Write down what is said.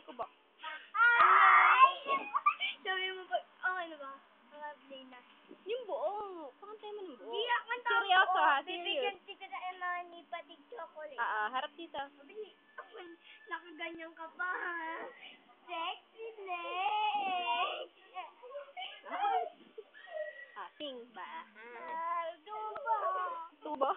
Ay, kubo. Ay! Sabi mo ba, okay na ba? Play na. Yung buo. Pakantay mo ng buo. Di ako kanta Seryoso buo. ha, Bibigyan serious. kita ng mga ni patig chocolate. Harap dito. Mabili. Nakaganyan ka pa, ha? Sexy neck! Sing ba? Tuba! Tubo?